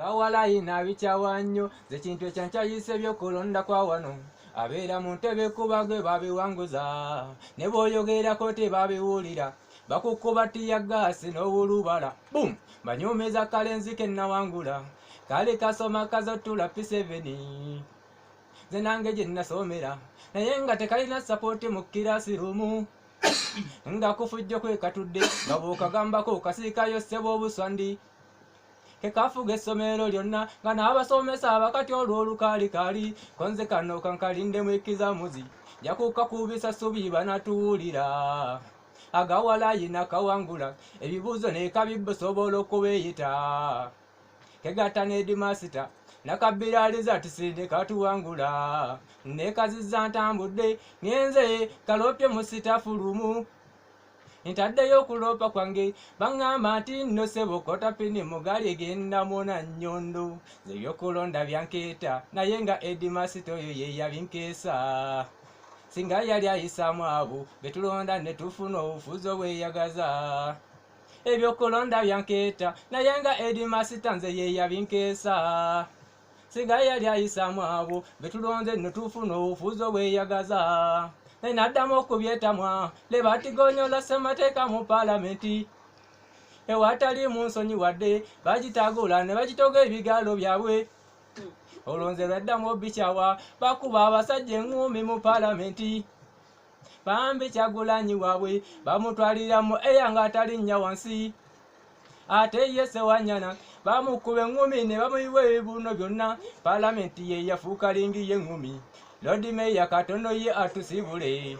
akawala yina bichawa nnyo ze kintu ekyankyayise by'okulonda kwa wano abeera mu ntebe kubagwe babiwanguza ne bw'oyogerako tebabiwulira bakukuba tiya gaasi n'obulubala bum banyumiza kalenzi ke nawangula kali kasoma kazotula P7 ze nange gye nasomera naye nga tekalina sapooti mu kirasirumu nga kufujjo kwekatudde nga bw'okagambako kasiikayo ssebo obuswandi kekafuga essomero lyonna nga n'abasomesa abakati olw'olukaalikaali konze kano kankalindemu ekizamuzi jakukakubisa subi banatuwulira agawala yina kawangula ebibuuzo nekabibbusobola okubeeyita kegata n'edimasita nakabiraliza tisinde katuwangula nekaziza ntambudde ngenze kalopye mu sitafulumu ntaddeyo okulopa kwange baŋŋamba nti nno ssebo kotapini mugali egenda muna nnyondo zebyokulonda byankeeta naye nga edimasita oyo ye yabinkeesa singa yali ayisaamu abo betulonda ne tufuna obufuzi obweyagaza ebyokulonda byankeeta naye nga edimasita nze ye yabinkeesa singa yali ayisaamu abo betulonze ne tufuna obufuzi obweyagaza naddamu okubyetamwa lebatigonyola ssemateeka mu paalamenti ewatali mu nsonyi wadde bagitagula ne bagitoga ebigaalo byabwe olwonze lwaddamu obikyawa bakuba abasajja eŋŋumi mu paalamenti bambi Kyagulanyi waabwe bamutwaliramu eya nga atalinnya wansi ate ye Ssewanyana bamukuba eŋŋumi ne bamuyiwa ebibuuno byonna paalamenti ye yafuuka lingi y'eŋŋumi Lord Mayor katono ye atusibule